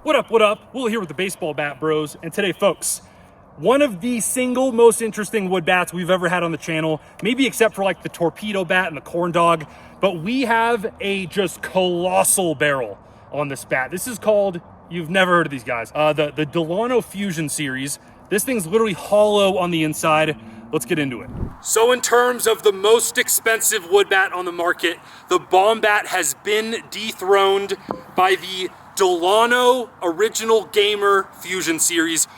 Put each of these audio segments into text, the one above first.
What up, what up? Will here with the Baseball Bat Bros. And today, folks, one of the single most interesting wood bats we've ever had on the channel, maybe except for like the torpedo bat and the corn dog, but we have a just colossal barrel on this bat. This is called, you've never heard of these guys, the Delano Fusion series. This thing's literally hollow on the inside. Let's get into it. So in terms of the most expensive wood bat on the market, the Bomb Bat has been dethroned by the Delano Original Gamer Fusion Series.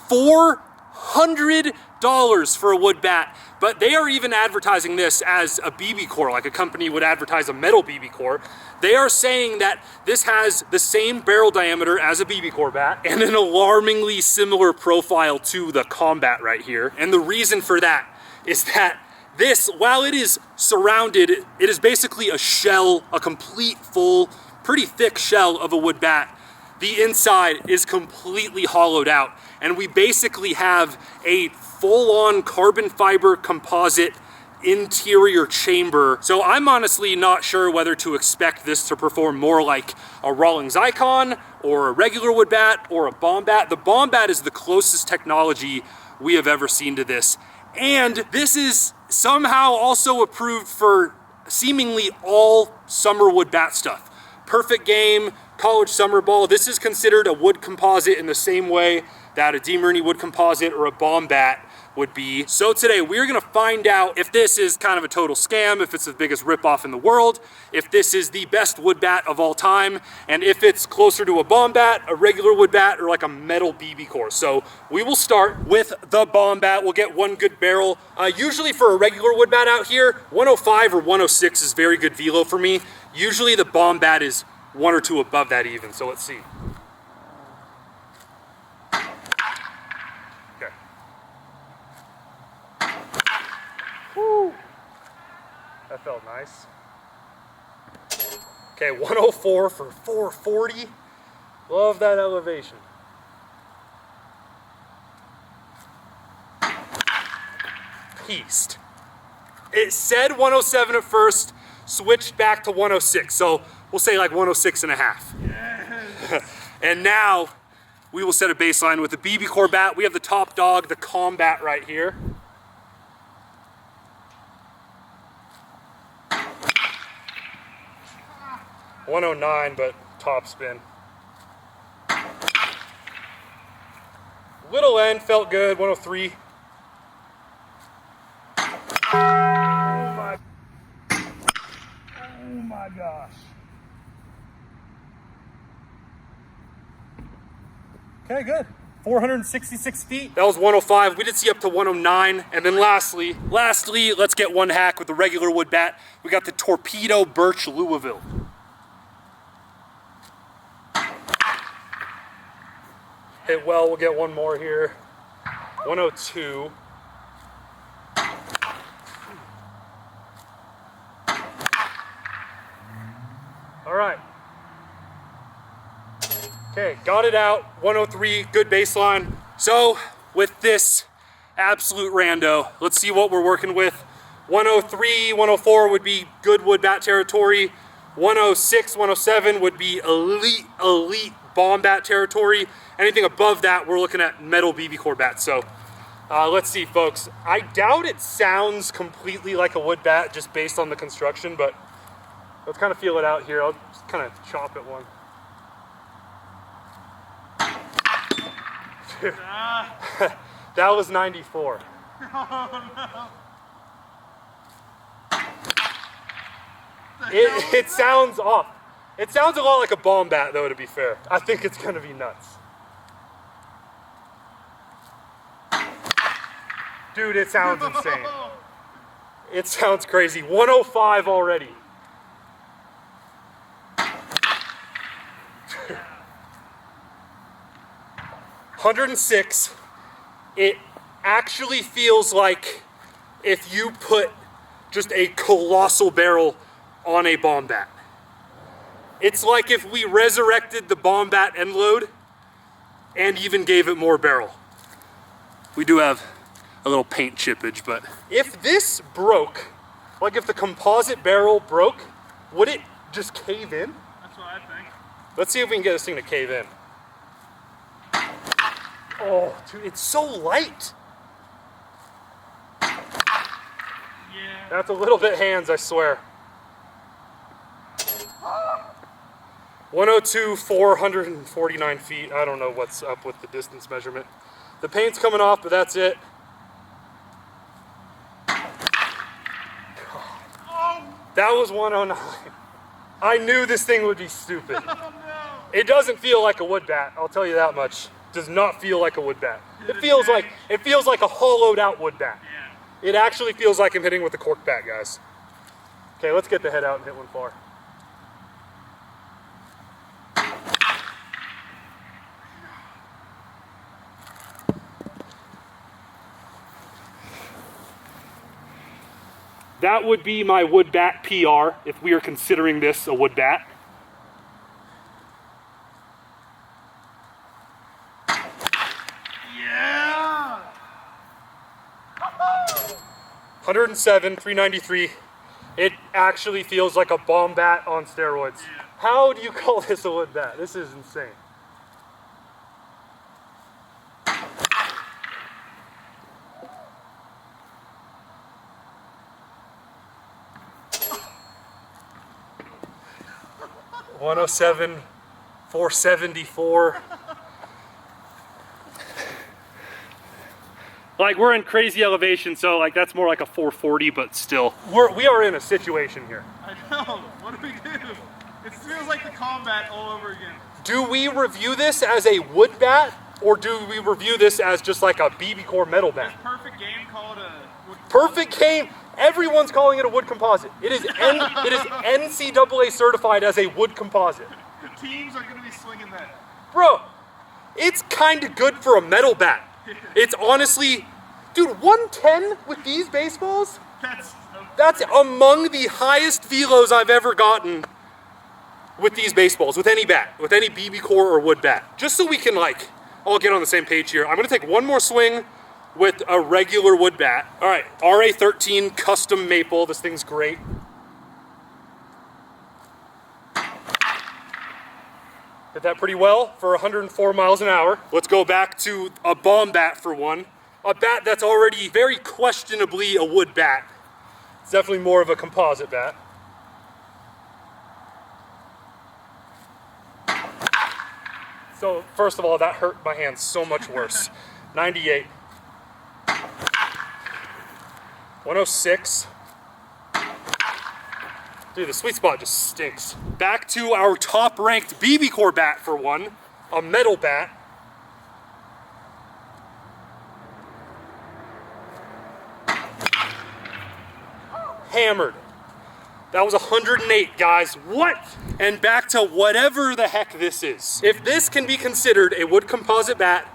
$400 for a wood bat, but they are even advertising this as a BB core, like a company would advertise a metal BB core. They are saying that this has the same barrel diameter as a BB core bat and an alarmingly similar profile to the Combat right here. And the reason for that is that this, while it is surrounded, it is basically a shell, a complete full, pretty thick shell of a wood bat. The inside is completely hollowed out, and we basically have a full-on carbon fiber composite interior chamber. So I'm honestly not sure whether to expect this to perform more like a Rawlings Icon or a regular wood bat or a Bomb Bat. The Bomb Bat is the closest technology we have ever seen to this. And this is somehow also approved for seemingly all summer wood bat stuff. Perfect Game, College Summer Ball. This is considered a wood composite in the same way that a DeMarini wood composite or a Bomb Bat would be. So today we're gonna find out if this is kind of a total scam, if it's the biggest ripoff in the world, if this is the best wood bat of all time, and if it's closer to a Bomb Bat, a regular wood bat, or like a metal BB core. So we will start with the Bomb Bat. We'll get one good barrel. Usually for a regular wood bat out here, 105 or 106 is very good velo for me. Usually the Bomb Bat is one or two above that even, so let's see. Okay. Woo. That felt nice. Okay, 104 for 440. Love that elevation. Pieced. It said 107 at first, switched back to 106, so we'll say like 106 and a half. Yes. And now we will set a baseline with the BB core bat. We have the top dog, the Combat right here. $109, but top spin. Little end felt good, 103. Oh my gosh. Okay, good. 466 feet. That was 105. We did see up to 109. And then lastly, let's get one hack with the regular wood bat. We got the Torpedo Birch Louisville. Hit well, we'll get one more here. 102. All right. Okay, got it out, 103, good baseline. So with this absolute rando, let's see what we're working with. 103, 104 would be good wood bat territory. 106, 107 would be elite Bomb Bat territory. Anything above that, we're looking at metal BB core bats. So let's see, folks. I doubt it sounds completely like a wood bat just based on the construction, but let's kind of feel it out here. I'll just kind of chomp at one. Dude, that was 94. Oh, no. It sounds off. It sounds a lot like a Bomb Bat, though, to be fair. I think it's going to be nuts. Dude, it sounds insane. It sounds crazy. 105 already. 106. It actually feels like if you put just a colossal barrel on a Bomb Bat. It's like if we resurrected the Bomb Bat end load and even gave it more barrel. We do have a little paint chippage, but if this broke, like if the composite barrel broke, would it just cave in? That's what I think. Let's see if we can get this thing to cave in. Oh, dude, it's so light. Yeah. That's a little bit hands, I swear. 102, 449 feet. I don't know what's up with the distance measurement. The paint's coming off, but that's it. That was 109. I knew this thing would be stupid. Oh, no. It doesn't feel like a wood bat, I'll tell you that much. Does not feel like a wood bat. It feels like a hollowed out wood bat. Yeah. It actually feels like I'm hitting with a cork bat, guys. Okay, let's get the head out and hit one far. That would be my wood bat PR if we are considering this a wood bat. Yeah. 107, 393. It actually feels like a bomb bat on steroids. Yeah. How do you call this a wood bat? This is insane. .107, 474. Like, we're in crazy elevation, so like that's more like a 440, but still. We are in a situation here. I know. What do we do? It feels like the combat all over again. Do we review this as a wood bat, or do we review this as just like a BB Core metal bat? Is Perfect Game called a wood Perfect Game. Everyone's calling it a wood composite. It is NCAA certified as a wood composite. Teams are going to be swinging that. Bro, it's kind of good for a metal bat. It's honestly, dude, 110 with these baseballs? That's among the highest velos I've ever gotten with these baseballs, with any bat, with any BB Core or wood bat. Just so we can like all get on the same page here, I'm gonna take one more swing with a regular wood bat. All right, RA13 custom maple. This thing's great. Hit that pretty well for 104 miles an hour. Let's go back to a bomb bat for one. A bat that's already very questionably a wood bat. It's definitely more of a composite bat. So first of all, that hurt my hands so much worse. 98. 106. Dude, the sweet spot just stinks. Back to our top-ranked BB Core bat for one, a metal bat. Hammered. That was 108, guys. What? And back to whatever the heck this is. If this can be considered a wood composite bat,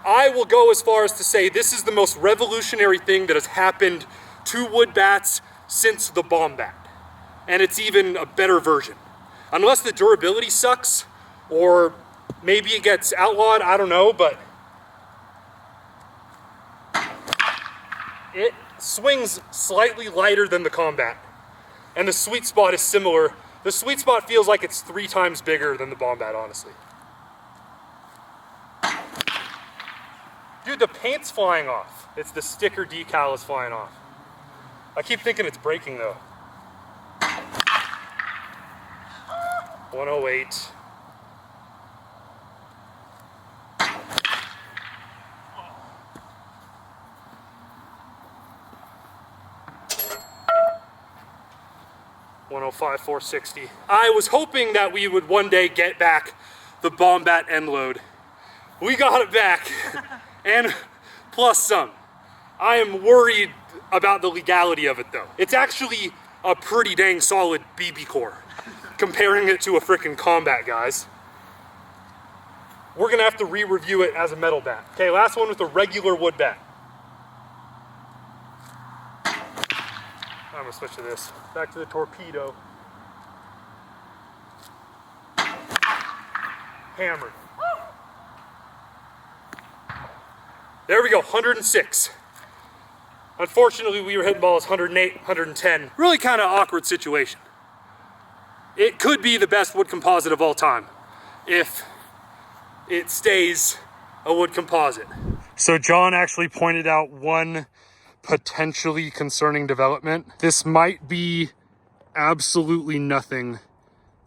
I will go as far as to say this is the most revolutionary thing that has happened to wood bats since the bomb bat. And it's even a better version. Unless the durability sucks, or maybe it gets outlawed, I don't know, but it swings slightly lighter than the combat. And the sweet spot is similar. The sweet spot feels like it's 3 times bigger than the bomb bat, honestly. Dude, the paint's flying off. It's the sticker decal is flying off. I keep thinking it's breaking though. 108. .105, 460. I was hoping that we would one day get back the bomb bat end load. We got it back, and plus some. I am worried about the legality of it though. It's actually a pretty dang solid BB Core, comparing it to a frickin' combat, guys. We're gonna have to re-review it as a metal bat. Okay, last one with a regular wood bat. I'm gonna switch to this. Back to the torpedo. Hammered. There we go, 106. Unfortunately, we were hitting balls 108, 110. Really kind of awkward situation. It could be the best wood composite of all time if it stays a wood composite. So John actually pointed out one potentially concerning development. This might be absolutely nothing,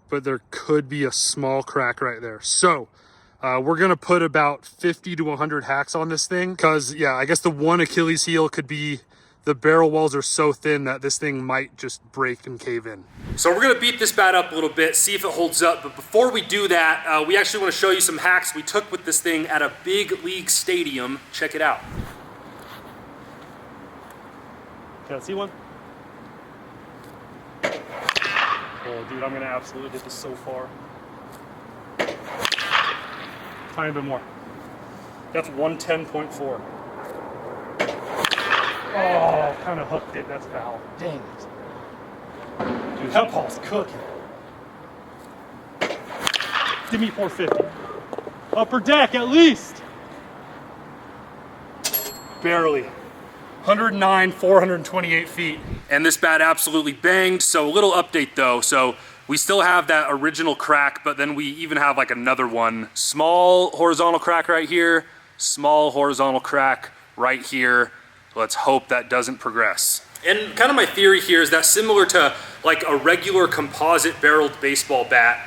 but there could be a small crack right there. So we're gonna put about 50 to 100 hacks on this thing, because yeah, I guess the one Achilles heel could be the barrel walls are so thin that this thing might just break and cave in. So we're gonna beat this bat up a little bit, see if it holds up. But before we do that, we actually wanna show you some hacks we took with this thing at a big league stadium. Check it out. Can I see one? Oh dude, I'm gonna absolutely hit this so far. Tiny bit more. That's 110.4. Oh, kind of hooked it. That's foul. Dang it. Dude, that ball's cooking. Give me 450. Upper deck, at least. Barely. 109, 428 feet. And this bat absolutely banged. So a little update though. So we still have that original crack, but then we even have like another one. Small horizontal crack right here. Small horizontal crack right here. Let's hope that doesn't progress. And kind of my theory here is that similar to like a regular composite barreled baseball bat,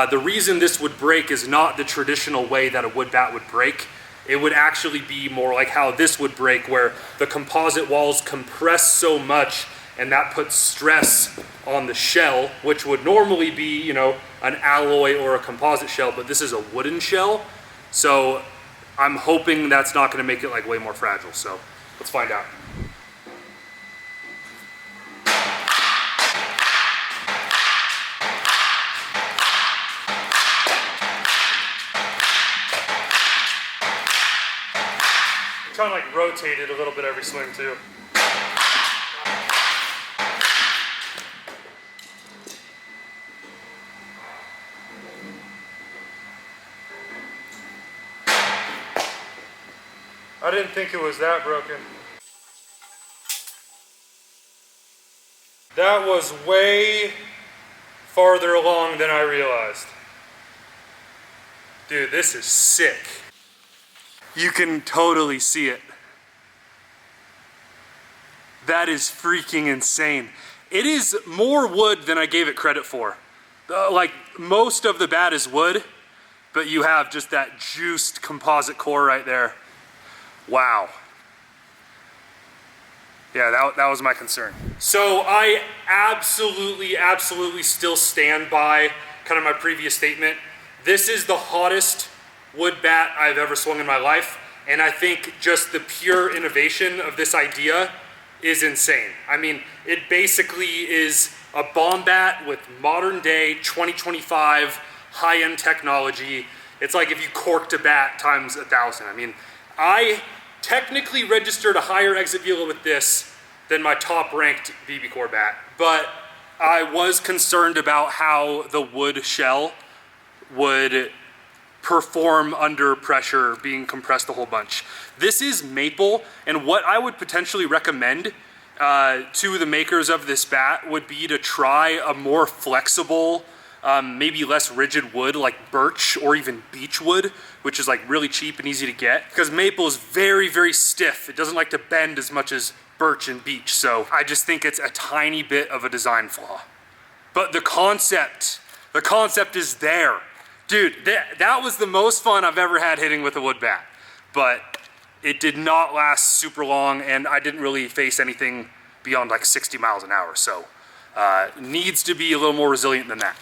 the reason this would break is not the traditional way that a wood bat would break. It would actually be more like how this would break, where the composite walls compress so much and that puts stress on the shell, which would normally be, you know, an alloy or a composite shell, but this is a wooden shell. So I'm hoping that's not gonna make it like way more fragile. So let's find out. I'm trying to like rotate it a little bit every swing too. I didn't think it was that broken. That was way farther along than I realized. Dude, this is sick. You can totally see it. That is freaking insane. It is more wood than I gave it credit for. Like most of the bat is wood, but you have just that juiced composite core right there. Wow. Yeah, that was my concern. So I absolutely still stand by kind of my previous statement. This is the hottest wood bat I've ever swung in my life. And I think just the pure innovation of this idea is insane. I mean, it basically is a bomb bat with modern day 2025 high-end technology. It's like if you corked a bat times 1,000. I mean, I technically registered a higher exit velo with this than my top ranked BBCOR bat, but I was concerned about how the wood shell would perform under pressure being compressed a whole bunch. This is maple, and what I would potentially recommend to the makers of this bat would be to try a more flexible, maybe less rigid wood like birch or even beech wood, which is like really cheap and easy to get, because maple is very stiff. It doesn't like to bend as much as birch and beech, so I just think it's a tiny bit of a design flaw. But the concept is there. Dude, that was the most fun I've ever had hitting with a wood bat, but it did not last super long, and I didn't really face anything beyond like 60 miles an hour, so needs to be a little more resilient than that.